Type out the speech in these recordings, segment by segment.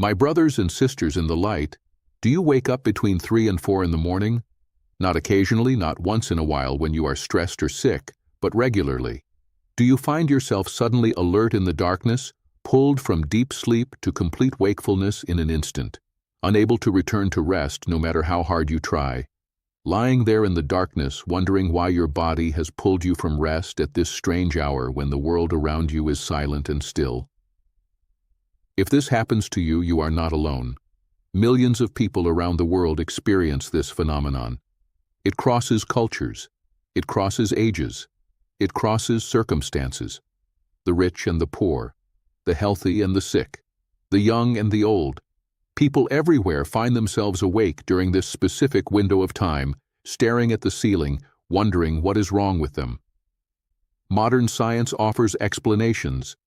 My brothers and sisters in the light, do you wake up between 3 and 4 in the morning? Not occasionally, not once in a while when you are stressed or sick, but regularly. Do you find yourself suddenly alert in the darkness, pulled from deep sleep to complete wakefulness in an instant, unable to return to rest no matter how hard you try? Lying there in the darkness, wondering why your body has pulled you from rest at this strange hour when the world around you is silent and still? If this happens to you, you are not alone. Millions of people around the world experience this phenomenon. It crosses cultures. It crosses ages. It crosses circumstances. The rich and the poor, the healthy and the sick, the young and the old. People everywhere find themselves awake during this specific window of time, staring at the ceiling, wondering what is wrong with them. Modern science offers explanations.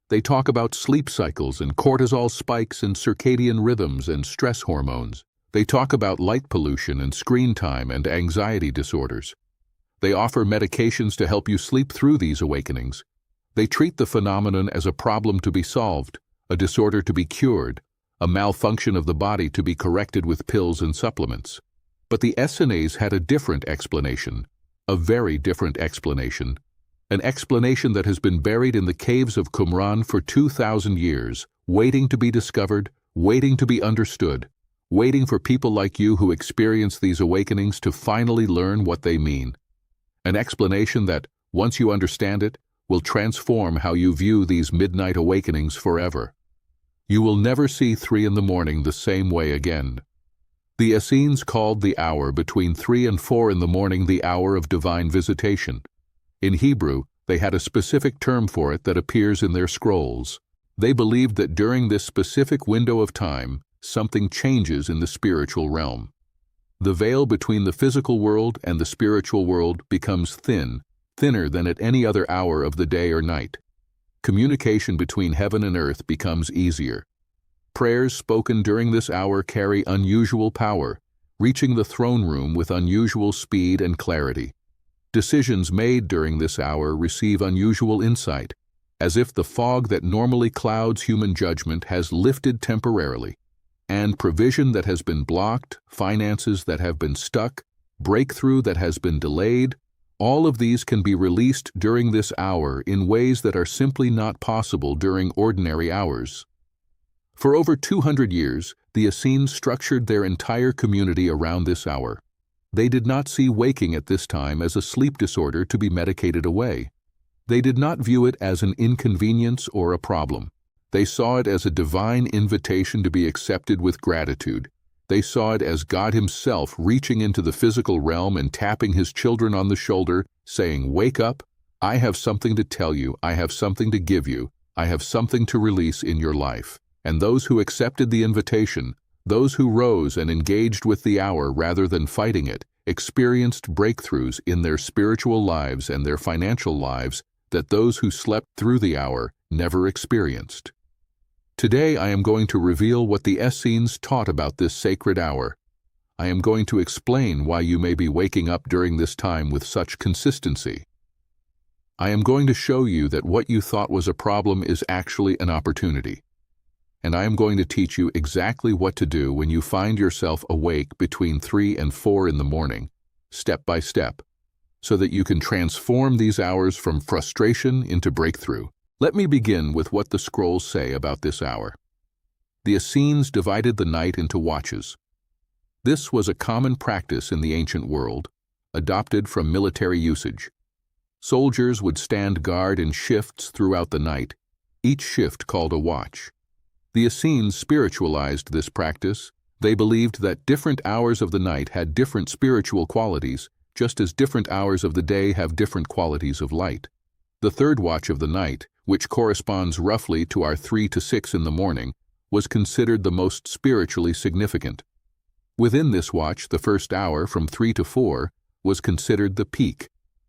They talk about sleep cycles and cortisol spikes and circadian rhythms and stress hormones. They talk about light pollution and screen time and anxiety disorders. They offer medications to help you sleep through these awakenings. They treat the phenomenon as a problem to be solved, a disorder to be cured, a malfunction of the body to be corrected with pills and supplements. But the Essenes had a different explanation, a very different explanation, an explanation that has been buried in the caves of Qumran for 2,000 years, waiting to be discovered, waiting to be understood, waiting for people like you who experience these awakenings to finally learn what they mean. An explanation that, once you understand it, will transform how you view these midnight awakenings forever. You will never see 3 in the morning the same way again. The Essenes called the hour between 3 and 4 in the morning the hour of divine visitation. In Hebrew, they had a specific term for it that appears in their scrolls. They believed that during this specific window of time, something changes in the spiritual realm. The veil between the physical world and the spiritual world becomes thinner than at any other hour of the day or night. Communication between heaven and earth becomes easier. Prayers spoken during this hour carry unusual power, reaching the throne room with unusual speed and clarity. Decisions made during this hour receive unusual insight, as if the fog that normally clouds human judgment has lifted temporarily, and provision that has been blocked, finances that have been stuck, breakthrough that has been delayed, all of these can be released during this hour in ways that are simply not possible during ordinary hours. For over 200 years, the Essenes structured their entire community around this hour. They did not see waking at this time as a sleep disorder to be medicated away. They did not view it as an inconvenience or a problem. They saw it as a divine invitation to be accepted with gratitude. They saw it as God Himself reaching into the physical realm and tapping His children on the shoulder, saying, "Wake up, I have something to tell you, I have something to give you, I have something to release in your life." And those who accepted the invitation, those who rose and engaged with the hour rather than fighting it, experienced breakthroughs in their spiritual lives and their financial lives that those who slept through the hour never experienced. Today I am going to reveal what the Essenes taught about this sacred hour. I am going to explain why you may be waking up during this time with such consistency. I am going to show you that what you thought was a problem is actually an opportunity. And I am going to teach you exactly what to do when you find yourself awake between 3 and 4 in the morning, step by step, so that you can transform these hours from frustration into breakthrough. Let me begin with what the scrolls say about this hour. The Essenes divided the night into watches. This was a common practice in the ancient world, adopted from military usage. Soldiers would stand guard in shifts throughout the night, each shift called a watch. The Essenes spiritualized this practice. They believed that different hours of the night had different spiritual qualities, just as different hours of the day have different qualities of light. The third watch of the night, which corresponds roughly to our 3 to 6 in the morning, was considered the most spiritually significant. Within this watch, the first hour, from 3 to 4, was considered the peak.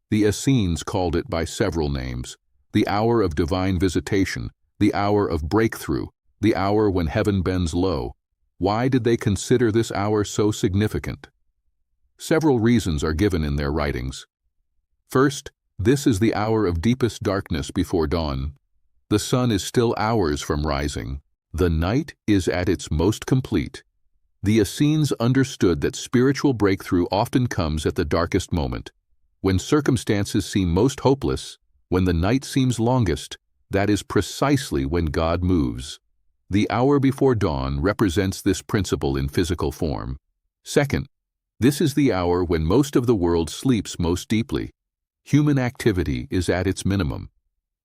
The Essenes called it by several names: the hour of divine visitation, the hour of breakthrough, the hour when heaven bends low. Why did they consider this hour so significant? Several reasons are given in their writings. First, this is the hour of deepest darkness before dawn. The sun is still hours from rising. The night is at its most complete. The Essenes understood that spiritual breakthrough often comes at the darkest moment. When circumstances seem most hopeless, when the night seems longest, that is precisely when God moves. The hour before dawn represents this principle in physical form. Second, this is the hour when most of the world sleeps most deeply. Human activity is at its minimum.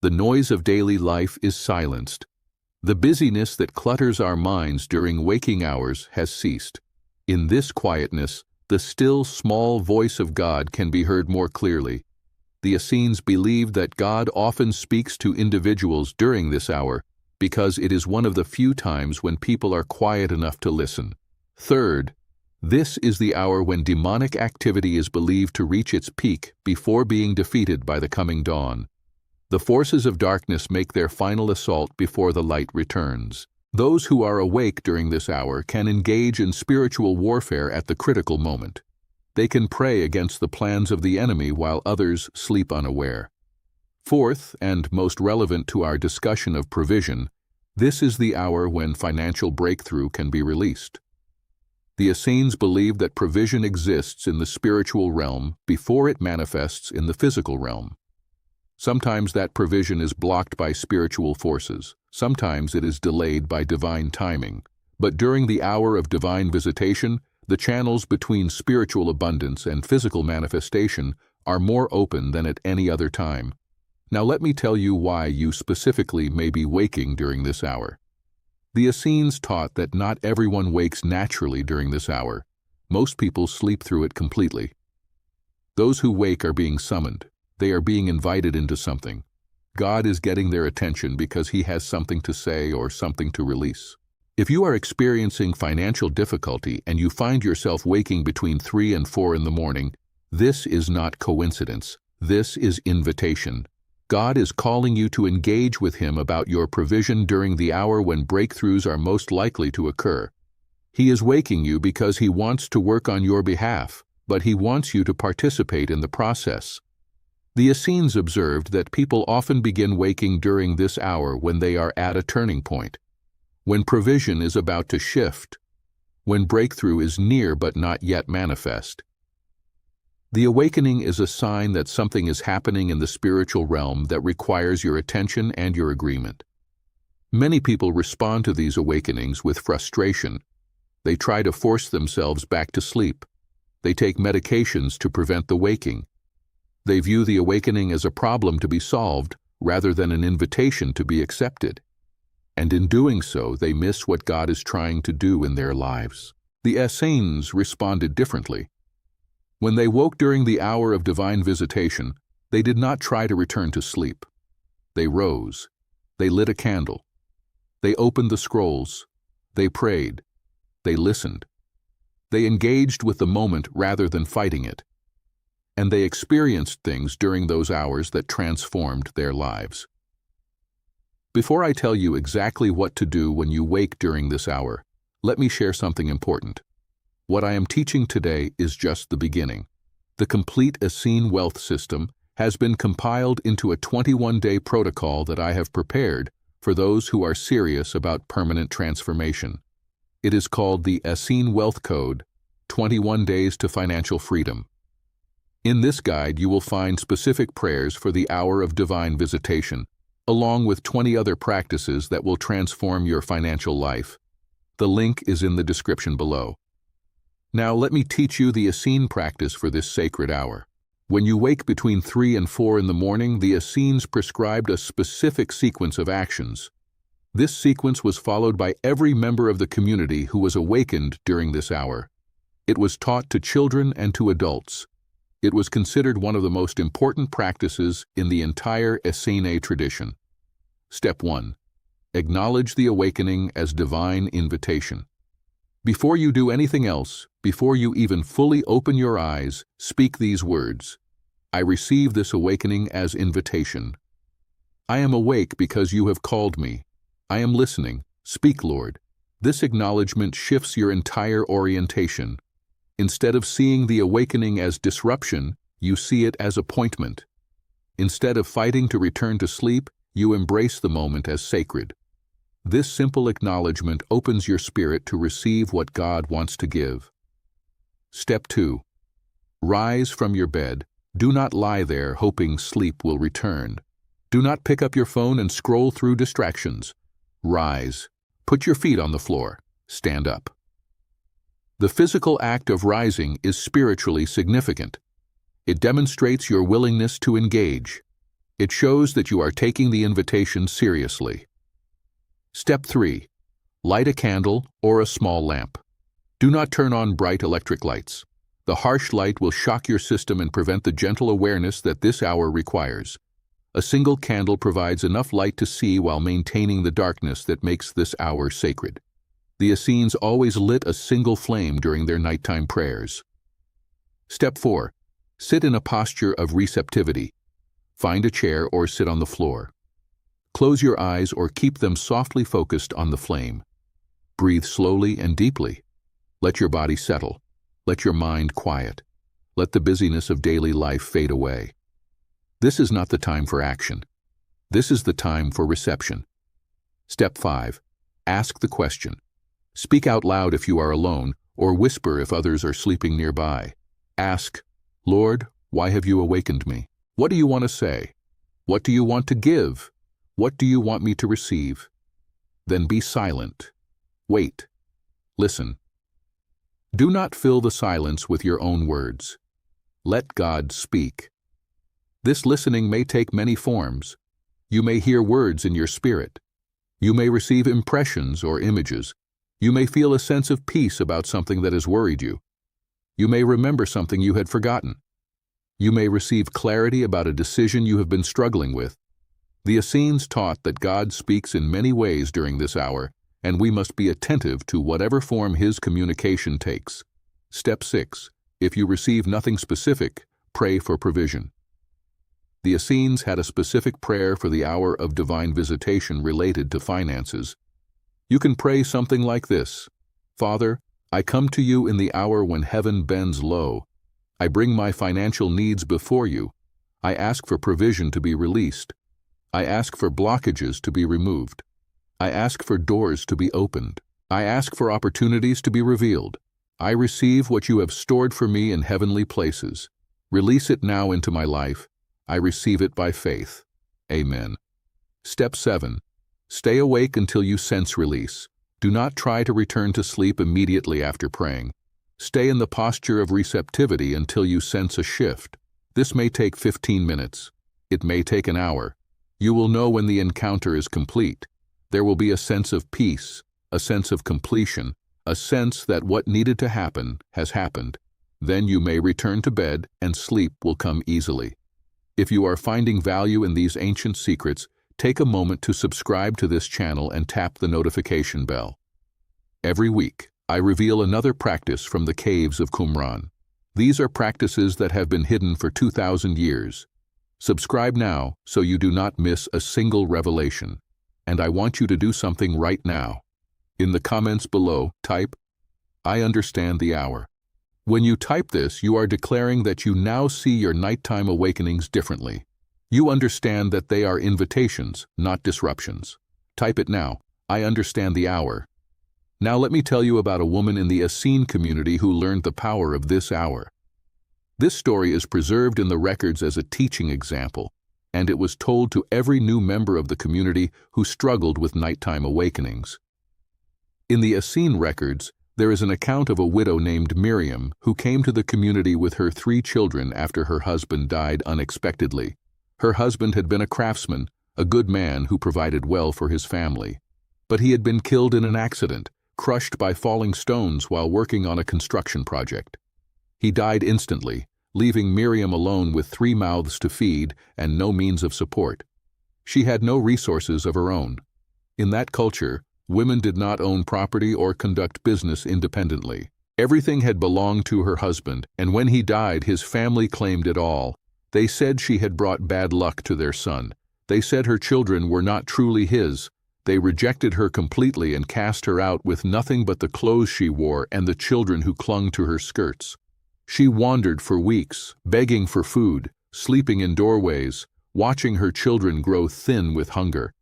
The noise of daily life is silenced. The busyness that clutters our minds during waking hours has ceased. In this quietness, the still, small voice of God can be heard more clearly. The Essenes believed that God often speaks to individuals during this hour because it is one of the few times when people are quiet enough to listen. Third, this is the hour when demonic activity is believed to reach its peak before being defeated by the coming dawn. The forces of darkness make their final assault before the light returns. Those who are awake during this hour can engage in spiritual warfare at the critical moment. They can pray against the plans of the enemy while others sleep unaware. Fourth, and most relevant to our discussion of provision, this is the hour when financial breakthrough can be released. The Essenes believe that provision exists in the spiritual realm before it manifests in the physical realm. Sometimes that provision is blocked by spiritual forces. Sometimes it is delayed by divine timing. But during the hour of divine visitation, the channels between spiritual abundance and physical manifestation are more open than at any other time. Now let me tell you why you specifically may be waking during this hour. The Essenes taught that not everyone wakes naturally during this hour. Most people sleep through it completely. Those who wake are being summoned. They are being invited into something. God is getting their attention because He has something to say or something to release. If you are experiencing financial difficulty and you find yourself waking between 3 and 4 in the morning, this is not coincidence. This is invitation. God is calling you to engage with Him about your provision during the hour when breakthroughs are most likely to occur. He is waking you because He wants to work on your behalf, but He wants you to participate in the process. The Essenes observed that people often begin waking during this hour when they are at a turning point, when provision is about to shift, when breakthrough is near but not yet manifest. The awakening is a sign that something is happening in the spiritual realm that requires your attention and your agreement. Many people respond to these awakenings with frustration. They try to force themselves back to sleep. They take medications to prevent the waking. They view the awakening as a problem to be solved rather than an invitation to be accepted. And in doing so, they miss what God is trying to do in their lives. The Essenes responded differently. When they woke during the hour of divine visitation, they did not try to return to sleep. They rose. They lit a candle. They opened the scrolls. They prayed. They listened. They engaged with the moment rather than fighting it. And they experienced things during those hours that transformed their lives. Before I tell you exactly what to do when you wake during this hour, let me share something important. What I am teaching today is just the beginning. The complete Essene wealth system has been compiled into a 21-day protocol that I have prepared for those who are serious about permanent transformation. It is called the Essene Wealth Code, 21 Days to Financial Freedom. In this guide, you will find specific prayers for the hour of divine visitation, along with 20 other practices that will transform your financial life. The link is in the description below. Now let me teach you the Essene practice for this sacred hour. When you wake between 3 and 4 in the morning, the Essenes prescribed a specific sequence of actions. This sequence was followed by every member of the community who was awakened during this hour. It was taught to children and to adults. It was considered one of the most important practices in the entire Essene tradition. Step 1. Acknowledge the awakening as divine invitation. Before you do anything else, before you even fully open your eyes, speak these words. I receive this awakening as invitation. I am awake because you have called me. I am listening. Speak, Lord. This acknowledgement shifts your entire orientation. Instead of seeing the awakening as disruption, you see it as appointment. Instead of fighting to return to sleep, you embrace the moment as sacred. This simple acknowledgement opens your spirit to receive what God wants to give. Step 2. Rise from your bed. Do not lie there hoping sleep will return. Do not pick up your phone and scroll through distractions. Rise. Put your feet on the floor. Stand up. The physical act of rising is spiritually significant. It demonstrates your willingness to engage. It shows that you are taking the invitation seriously. Step 3. Light a candle or a small lamp. Do not turn on bright electric lights. The harsh light will shock your system and prevent the gentle awareness that this hour requires. A single candle provides enough light to see while maintaining the darkness that makes this hour sacred. The Essenes always lit a single flame during their nighttime prayers. Step 4. Sit in a posture of receptivity. Find a chair or sit on the floor. Close your eyes or keep them softly focused on the flame. Breathe slowly and deeply. Let your body settle. Let your mind quiet. Let the busyness of daily life fade away. This is not the time for action. This is the time for reception. Step 5. Ask the question. Speak out loud if you are alone, or whisper if others are sleeping nearby. Ask, Lord, why have you awakened me? What do you want to say? What do you want to give? What do you want me to receive? Then be silent. Wait. Listen. Do not fill the silence with your own words. Let God speak. This listening may take many forms. You may hear words in your spirit. You may receive impressions or images. You may feel a sense of peace about something that has worried you. You may remember something you had forgotten. You may receive clarity about a decision you have been struggling with. The Essenes taught that God speaks in many ways during this hour, and we must be attentive to whatever form His communication takes. Step 6. If you receive nothing specific, pray for provision. The Essenes had a specific prayer for the hour of divine visitation related to finances. You can pray something like this: Father, I come to you in the hour when heaven bends low. I bring my financial needs before you. I ask for provision to be released. I ask for blockages to be removed. I ask for doors to be opened. I ask for opportunities to be revealed. I receive what you have stored for me in heavenly places. Release it now into my life. I receive it by faith. Amen. Step 7. Stay awake until you sense release. Do not try to return to sleep immediately after praying. Stay in the posture of receptivity until you sense a shift. This may take 15 minutes. It may take an hour. You will know when the encounter is complete. There will be a sense of peace, a sense of completion, a sense that what needed to happen has happened. Then you may return to bed and sleep will come easily. If you are finding value in these ancient secrets, take a moment to subscribe to this channel and tap the notification bell. Every week, I reveal another practice from the caves of Qumran. These are practices that have been hidden for 2,000 years. Subscribe now so you do not miss a single revelation. And I want you to do something right now. In the comments below, type, I understand the hour. When you type this, you are declaring that you now see your nighttime awakenings differently. You understand that they are invitations, not disruptions. Type it now, I understand the hour. Now let me tell you about a woman in the Essene community who learned the power of this hour. This story is preserved in the records as a teaching example, and it was told to every new member of the community who struggled with nighttime awakenings. In the Essene records, there is an account of a widow named Miriam who came to the community with her 3 children after her husband died unexpectedly. Her husband had been a craftsman, a good man who provided well for his family. But he had been killed in an accident, crushed by falling stones while working on a construction project. He died instantly, leaving Miriam alone with 3 mouths to feed and no means of support. She had no resources of her own. In that culture, women did not own property or conduct business independently. Everything had belonged to her husband, and when he died, his family claimed it all. They said she had brought bad luck to their son. They said her children were not truly his. They rejected her completely and cast her out with nothing but the clothes she wore and the children who clung to her skirts. She wandered for weeks, begging for food, sleeping in doorways, watching her children grow thin with hunger.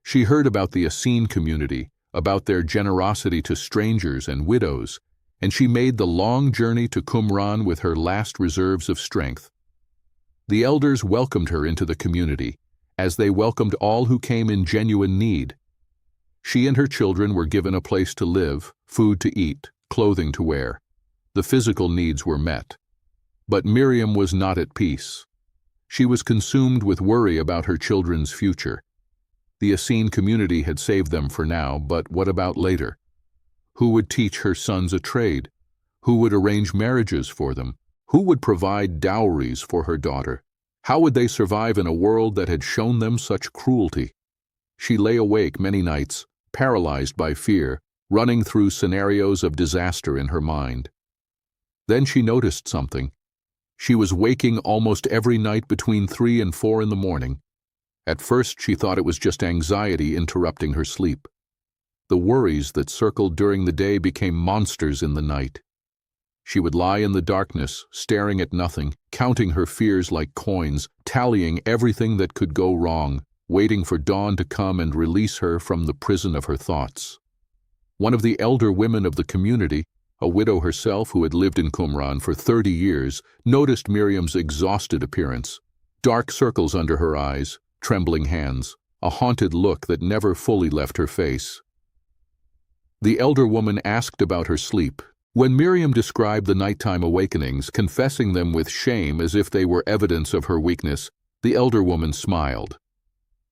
She heard about the Essene community, about their generosity to strangers and widows, and she made the long journey to Qumran with her last reserves of strength. The elders welcomed her into the community, as they welcomed all who came in genuine need. She and her children were given a place to live, food to eat, clothing to wear. The physical needs were met. But Miriam was not at peace. She was consumed with worry about her children's future. The Essene community had saved them for now, but what about later? Who would teach her sons a trade? Who would arrange marriages for them? Who would provide dowries for her daughter? How would they survive in a world that had shown them such cruelty? She lay awake many nights, paralyzed by fear, running through scenarios of disaster in her mind. Then she noticed something. She was waking almost every night between 3 and 4 in the morning. At first she thought it was just anxiety interrupting her sleep. The worries that circled during the day became monsters in the night. She would lie in the darkness, staring at nothing, counting her fears like coins, tallying everything that could go wrong, waiting for dawn to come and release her from the prison of her thoughts. One of the elder women of the community, a widow herself who had lived in Qumran for 30 years, noticed Miriam's exhausted appearance. Dark circles under her eyes, trembling hands, a haunted look that never fully left her face. The elder woman asked about her sleep. When Miriam described the nighttime awakenings, confessing them with shame as if they were evidence of her weakness, the elder woman smiled.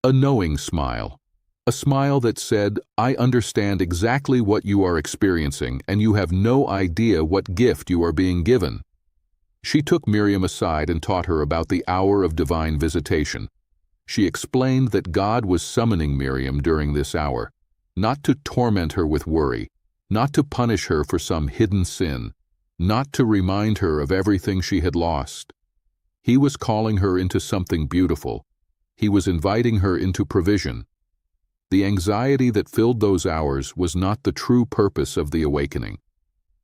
A knowing smile. A smile that said, "I understand exactly what you are experiencing, and you have no idea what gift you are being given." She took Miriam aside and taught her about the Hour of Divine Visitation. She explained that God was summoning Miriam during this hour, not to torment her with worry, not to punish her for some hidden sin, not to remind her of everything she had lost. He was calling her into something beautiful. He was inviting her into provision. The anxiety that filled those hours was not the true purpose of the awakening.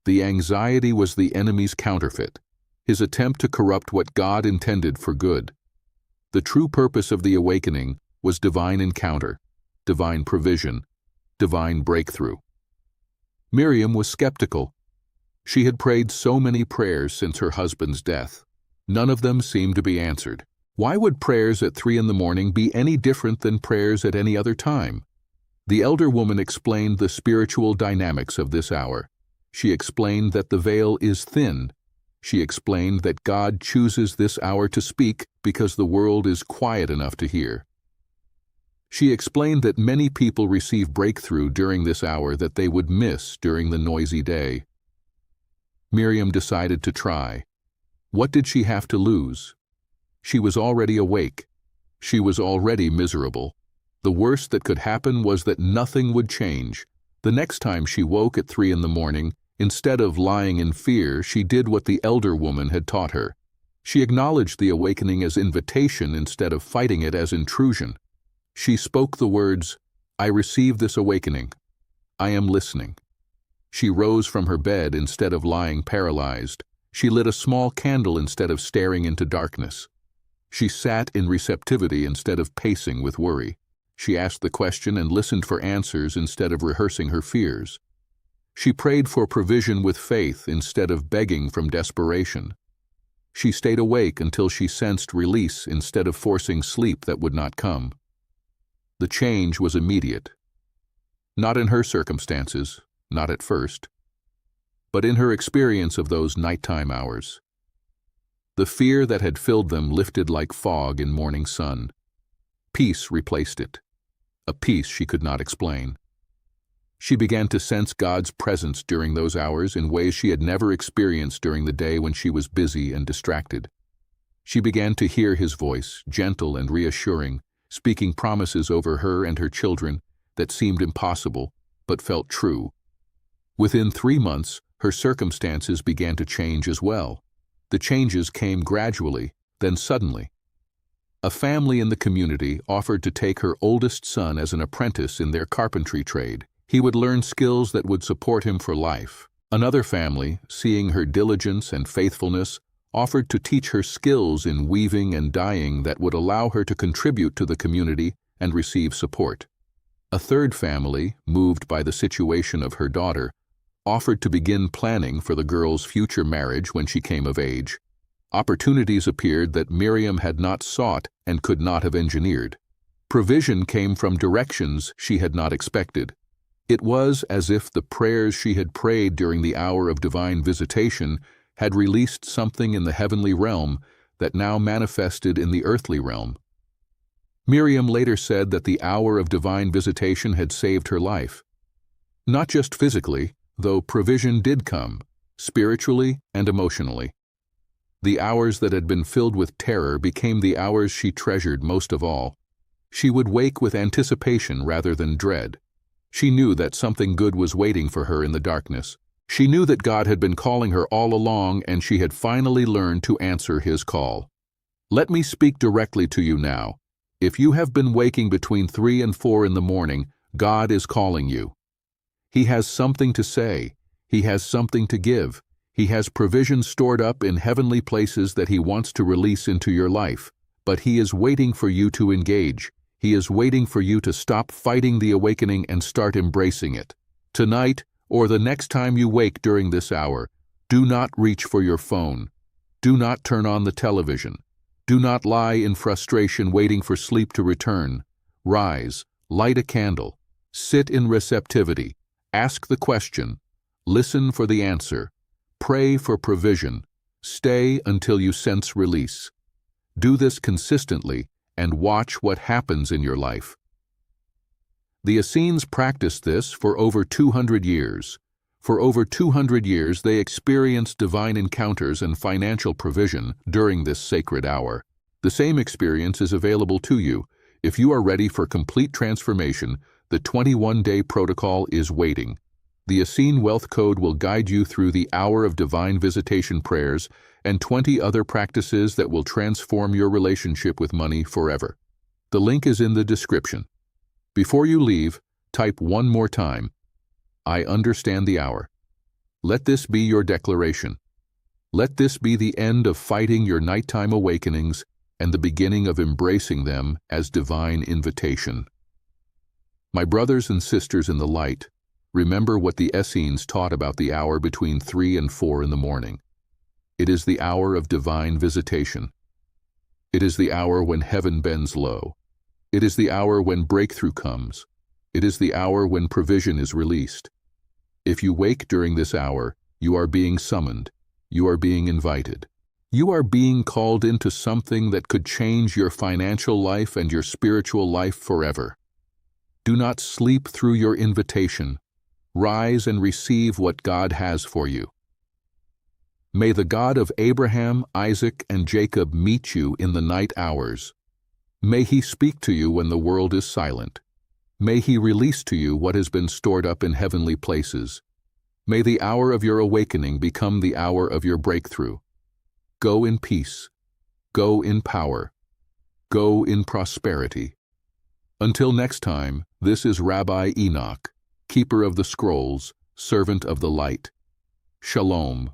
The anxiety was the enemy's counterfeit, his attempt to corrupt what God intended for good. The true purpose of the awakening was divine encounter, divine provision, divine breakthrough. Miriam was skeptical. She had prayed so many prayers since her husband's death. None of them seemed to be answered. Why would prayers at 3 in the morning be any different than prayers at any other time? The elder woman explained the spiritual dynamics of this hour. She explained that the veil is thin. She explained that God chooses this hour to speak because the world is quiet enough to hear. She explained that many people receive breakthrough during this hour that they would miss during the noisy day. Miriam decided to try. What did she have to lose? She was already awake. She was already miserable. The worst that could happen was that nothing would change. The next time she woke at 3 in the morning, instead of lying in fear, she did what the elder woman had taught her. She acknowledged the awakening as invitation instead of fighting it as intrusion. She spoke the words, "I receive this awakening. I am listening." She rose from her bed instead of lying paralyzed. She lit a small candle instead of staring into darkness. She sat in receptivity instead of pacing with worry. She asked the question and listened for answers instead of rehearsing her fears. She prayed for provision with faith instead of begging from desperation. She stayed awake until she sensed release instead of forcing sleep that would not come. The change was immediate. Not in her circumstances, not at first, but in her experience of those nighttime hours. The fear that had filled them lifted like fog in morning sun. Peace replaced it, a peace she could not explain. She began to sense God's presence during those hours in ways she had never experienced during the day when she was busy and distracted. She began to hear His voice, gentle and reassuring, speaking promises over her and her children that seemed impossible but felt true. Within 3 months, her circumstances began to change as well. The changes came gradually, then suddenly. A family in the community offered to take her oldest son as an apprentice in their carpentry trade. He would learn skills that would support him for life. Another family, seeing her diligence and faithfulness, offered to teach her skills in weaving and dyeing that would allow her to contribute to the community and receive support. A third family, moved by the situation of her daughter, offered to begin planning for the girl's future marriage when she came of age. Opportunities appeared that Miriam had not sought and could not have engineered. Provision came from directions she had not expected. It was as if the prayers she had prayed during the hour of divine visitation had released something in the heavenly realm that now manifested in the earthly realm. Miriam later said that the hour of divine visitation had saved her life. Not just physically, though provision did come, spiritually and emotionally. The hours that had been filled with terror became the hours she treasured most of all. She would wake with anticipation rather than dread. She knew that something good was waiting for her in the darkness. She knew that God had been calling her all along, and she had finally learned to answer His call. Let me speak directly to you now. If you have been waking between 3 and 4 in the morning, God is calling you. He has something to say. He has something to give. He has provision stored up in heavenly places that He wants to release into your life. But He is waiting for you to engage. He is waiting for you to stop fighting the awakening and start embracing it. Tonight, or the next time you wake during this hour, do not reach for your phone. Do not turn on the television. Do not lie in frustration waiting for sleep to return. Rise, light a candle, sit in receptivity, ask the question, listen for the answer, pray for provision, stay until you sense release. Do this consistently and watch what happens in your life. The Essenes practiced this for over 200 years. For over 200 years, they experienced divine encounters and financial provision during this sacred hour. The same experience is available to you. If you are ready for complete transformation, the 21-day protocol is waiting. The Essene Wealth Code will guide you through the Hour of Divine Visitation prayers and 20 other practices that will transform your relationship with money forever. The link is in the description. Before you leave, type one more time, I understand the hour. Let this be your declaration. Let this be the end of fighting your nighttime awakenings and the beginning of embracing them as divine invitation. My brothers and sisters in the light, remember what the Essenes taught about the hour between 3 and 4 in the morning. It is the hour of divine visitation. It is the hour when heaven bends low. It is the hour when breakthrough comes. It is the hour when provision is released. If you wake during this hour, you are being summoned. You are being invited. You are being called into something that could change your financial life and your spiritual life forever. Do not sleep through your invitation. Rise and receive what God has for you. May the God of Abraham, Isaac, and Jacob meet you in the night hours. May He speak to you when the world is silent. May He release to you what has been stored up in heavenly places. May the hour of your awakening become the hour of your breakthrough. Go in peace. Go in power. Go in prosperity. Until next time, this is Rabbi Enoch, keeper of the scrolls, servant of the light. Shalom.